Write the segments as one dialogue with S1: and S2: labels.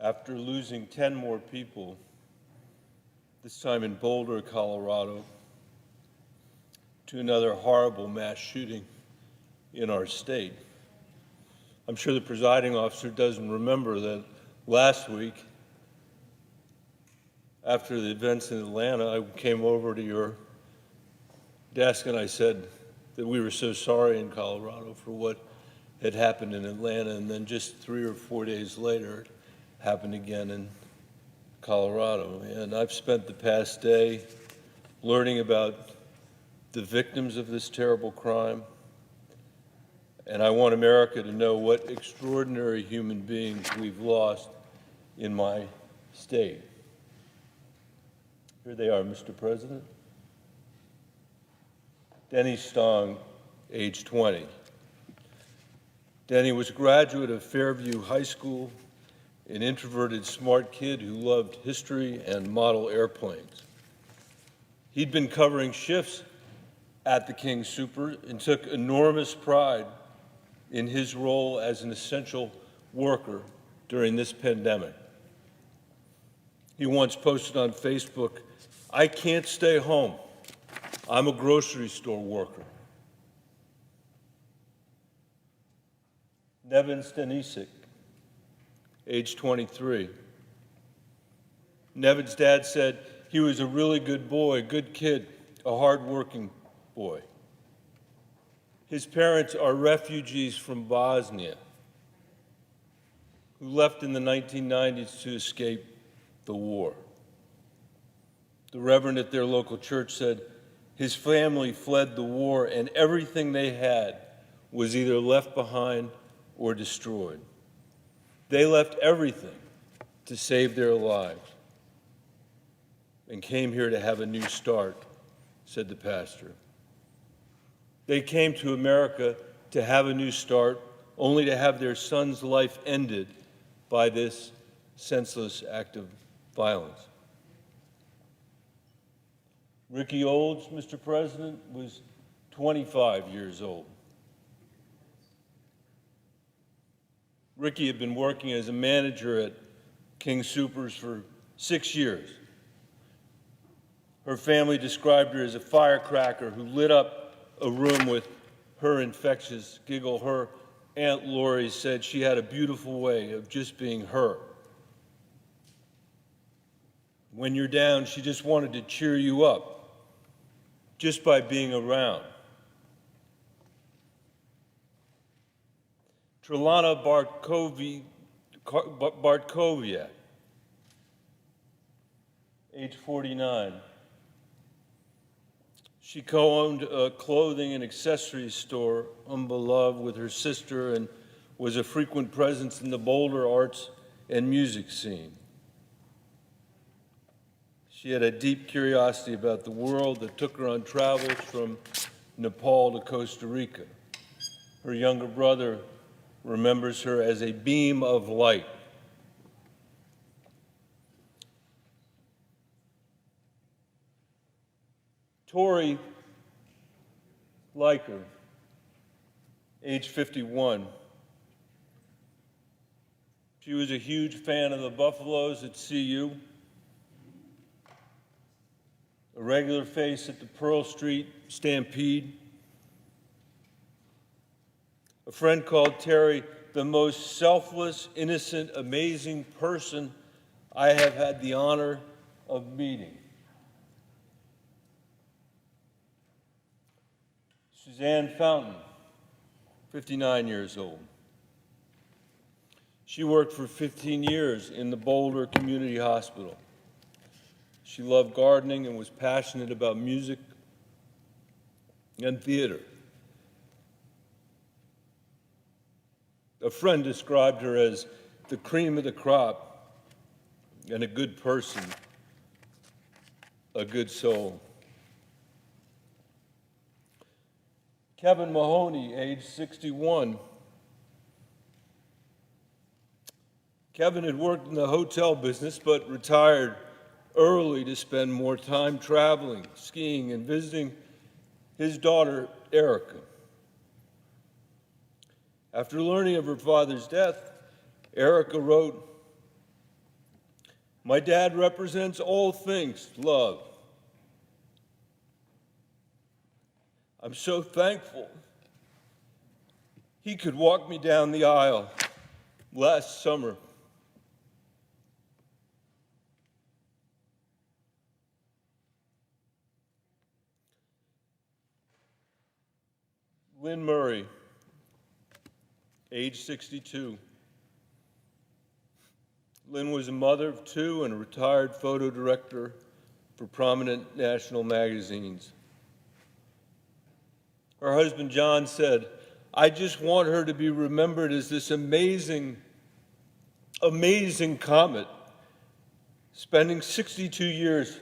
S1: after losing 10 more people, this time in Boulder, Colorado, to another horrible mass shooting in our state. I'm sure the presiding officer doesn't remember that last week, after the events in Atlanta, I came over to your desk and I said that we were so sorry in Colorado for what had happened in Atlanta, and then just 3 or 4 days later, it happened again in Colorado. And I've spent the past day learning about the victims of this terrible crime, and I want America to know what extraordinary human beings we've lost in my state. Here they are, Mr. President. Denny Stong, age 20. Denny was a graduate of Fairview High School, an introverted, smart kid who loved history and model airplanes. He'd been covering shifts at the King Super and took enormous pride in his role as an essential worker during this pandemic. He once posted on Facebook, "I can't stay home. I'm a grocery store worker." Nevin Stanisic, age 23. Nevin's dad said he was a really good boy, good kid, a hardworking boy. His parents are refugees from Bosnia who left in the 1990s to escape the war. The reverend at their local church said his family fled the war and everything they had was either left behind or destroyed. They left everything to save their lives and came here to have a new start, said the pastor. They came to America to have a new start, only to have their son's life ended by this senseless act of violence. Ricky Olds, Mr. President, was 25 years old. Ricky had been working as a manager at King Soopers for 6 years. Her family described her as a firecracker who lit up a room with her infectious giggle. Her Aunt Lori said she had a beautiful way of just being her. When you're down, she just wanted to cheer you up just by being around. Trelana Bartkowiak, age 49. She co-owned a clothing and accessories store, Unbeloved, with her sister and was a frequent presence in the Boulder arts and music scene. She had a deep curiosity about the world that took her on travels from Nepal to Costa Rica. Her younger brother remembers her as a beam of light. Tori Leiker, age 51. She was a huge fan of the Buffaloes at CU, a regular face at the Pearl Street Stampede. A friend called Terry the most selfless, innocent, amazing person I have had the honor of meeting. Suzanne Fountain, 59 years old. She worked for 15 years in the Boulder Community Hospital. She loved gardening and was passionate about music and theater. A friend described her as the cream of the crop and a good person, a good soul. Kevin Mahoney, age 61. Kevin had worked in the hotel business but retired early to spend more time traveling, skiing, and visiting his daughter, Erica. After learning of her father's death, Erica wrote, My dad represents all things love. I'm so thankful he could walk me down the aisle last summer. Lynn Murray, age 62. Lynn was a mother of two and a retired photo director for prominent national magazines. Her husband John said, "I just want her to be remembered as this amazing, amazing comet, spending 62 years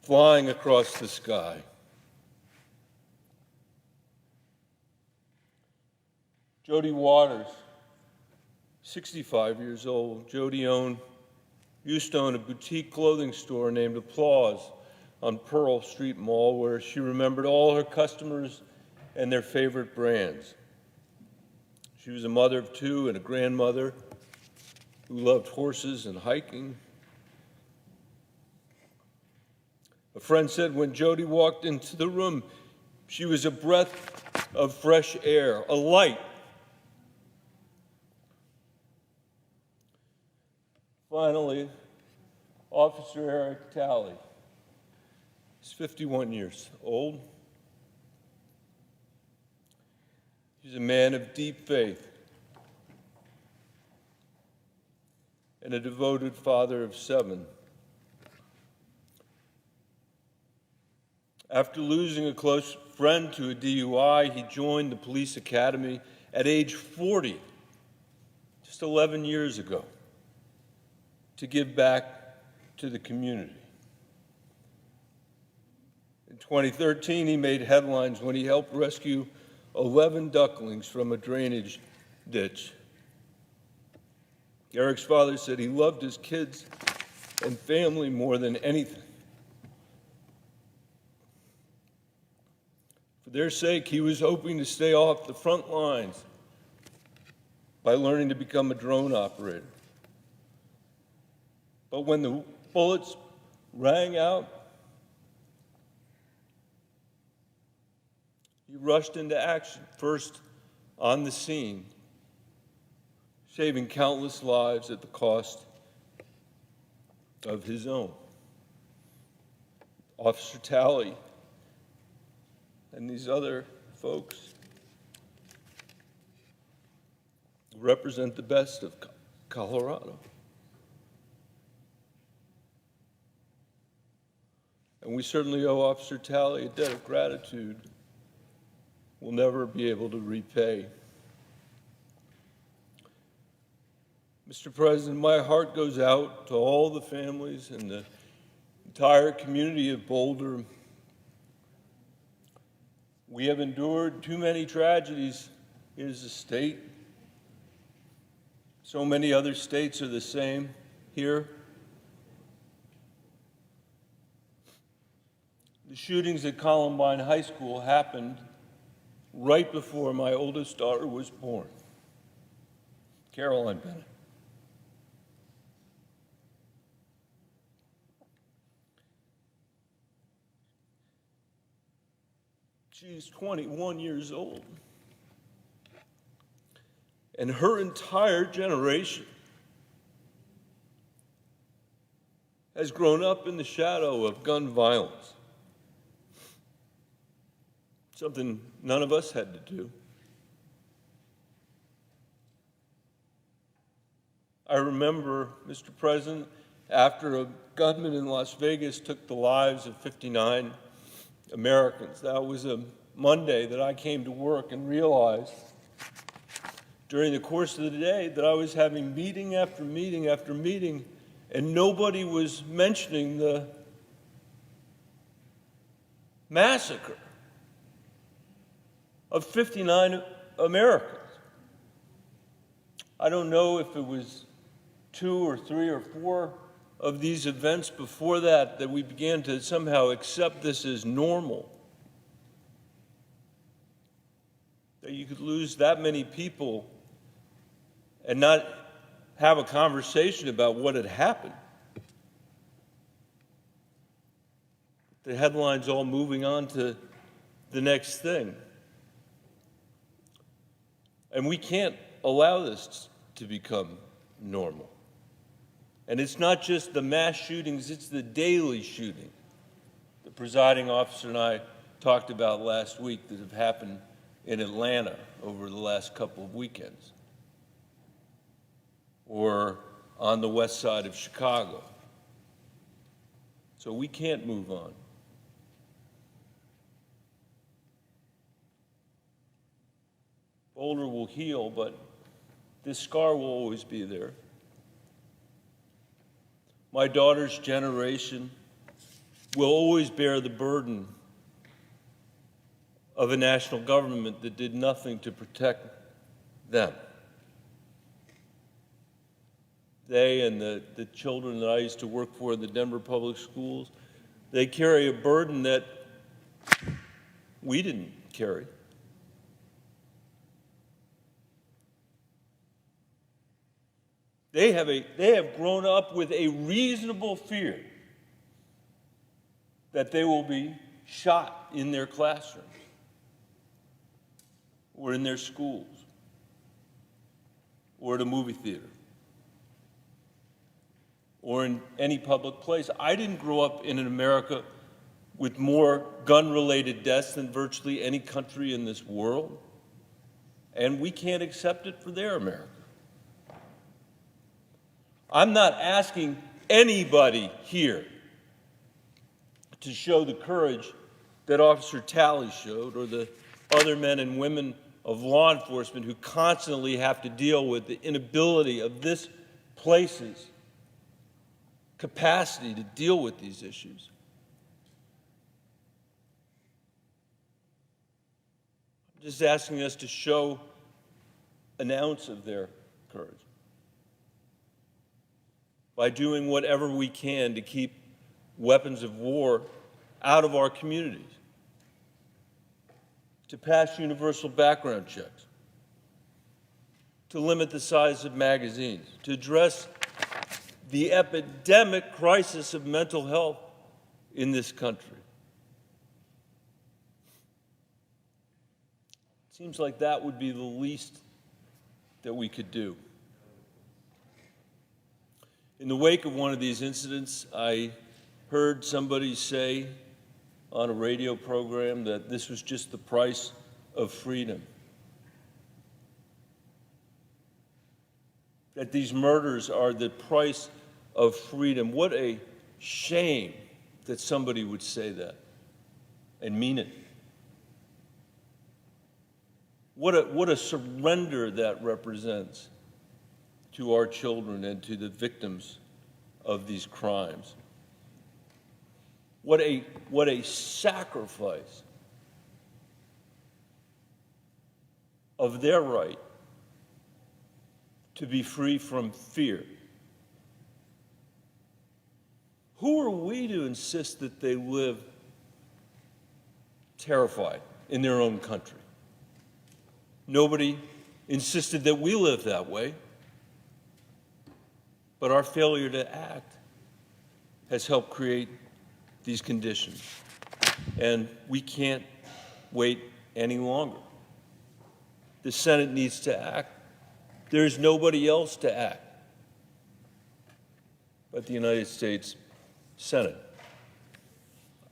S1: flying across the sky." Jody Waters, 65 years old. Jody used to own a boutique clothing store named Applause on Pearl Street Mall, where she remembered all her customers and their favorite brands. She was a mother of two and a grandmother who loved horses and hiking. A friend said when Jody walked into the room, she was a breath of fresh air, a light. Finally, Officer Eric Talley. He's 51 years old. He's a man of deep faith and a devoted father of 7. After losing a close friend to a DUI, he joined the police academy at age 40, just 11 years ago, to give back to the community. In 2013, he made headlines when he helped rescue 11 ducklings from a drainage ditch. Eric's father said he loved his kids and family more than anything. For their sake, he was hoping to stay off the front lines by learning to become a drone operator. But when the bullets rang out, he rushed into action, first on the scene, saving countless lives at the cost of his own. Officer Talley and these other folks represent the best of Colorado. And we certainly owe Officer Talley a debt of gratitude we'll never be able to repay. Mr. President, my heart goes out to all the families and the entire community of Boulder. We have endured too many tragedies as a state. So many other states are the same here. The shootings at Columbine High School happened right before my oldest daughter was born, Caroline Bennet. She's 21 years old. And her entire generation has grown up in the shadow of gun violence. Something none of us had to do. I remember, Mr. President, after a gunman in Las Vegas took the lives of 59 Americans. That was a Monday that I came to work and realized during the course of the day that I was having meeting after meeting after meeting, and nobody was mentioning the massacre of 59 Americans. I don't know if it was 2 or 3 or 4 of these events before that we began to somehow accept this as normal. That you could lose that many people and not have a conversation about what had happened. the headlines all moving on to the next thing. And we can't allow this to become normal. And it's not just the mass shootings, it's the daily shooting the presiding officer and I talked about last week that have happened in Atlanta over the last couple of weekends, or on the west side of Chicago. So we can't move on. Boulder will heal, but this scar will always be there. My daughter's generation will always bear the burden of a national government that did nothing to protect them. They and the children that I used to work for in the Denver public schools, they carry a burden that we didn't carry. They have grown up with a reasonable fear that they will be shot in their classrooms or in their schools or at a movie theater or in any public place. I didn't grow up in an America with more gun-related deaths than virtually any country in this world, and we can't accept it for their America. I'm not asking anybody here to show the courage that Officer Talley showed, or the other men and women of law enforcement who constantly have to deal with the inability of this place's capacity to deal with these issues. I'm just asking us to show an ounce of their courage by doing whatever we can to keep weapons of war out of our communities, to pass universal background checks, to limit the size of magazines, to address the epidemic crisis of mental health in this country. It seems like that would be the least that we could do. In the wake of one of these incidents, I heard somebody say on a radio program that this was just the price of freedom. That these murders are the price of freedom. What a shame that somebody would say that and mean it. What a surrender that represents to our children and to the victims of these crimes. What a sacrifice of their right to be free from fear. Who are we to insist that they live terrified in their own country? Nobody insisted that we live that way. But our failure to act has helped create these conditions. And we can't wait any longer. The Senate needs to act. There's nobody else to act but the United States Senate.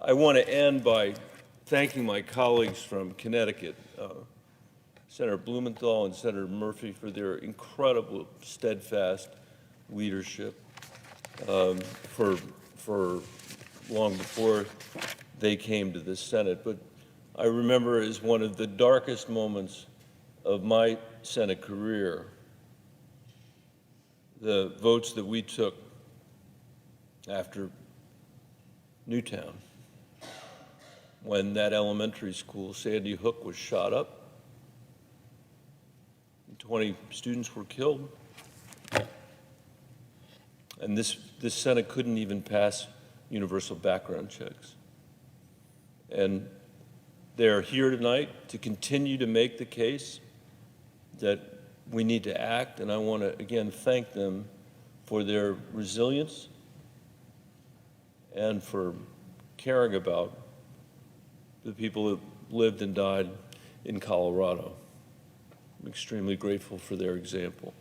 S1: I want to end by thanking my colleagues from Connecticut, Senator Blumenthal and Senator Murphy, for their incredible, steadfast leadership for long before they came to the Senate. But I remember as one of the darkest moments of my Senate career, the votes that we took after Newtown, when that elementary school, Sandy Hook, was shot up. 20 students were killed. And this Senate couldn't even pass universal background checks. And they're here tonight to continue to make the case that we need to act, and I want to again thank them for their resilience and for caring about the people that lived and died in Colorado. I'm extremely grateful for their example.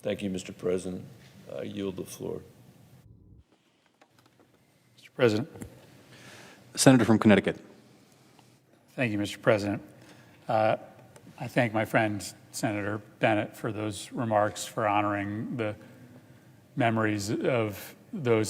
S1: Thank you, Mr. President. I yield the floor.
S2: Mr. President.
S3: Senator from Connecticut.
S2: Thank you, Mr. President. I thank my friend, Senator Bennet, for those remarks, for honoring the memories of those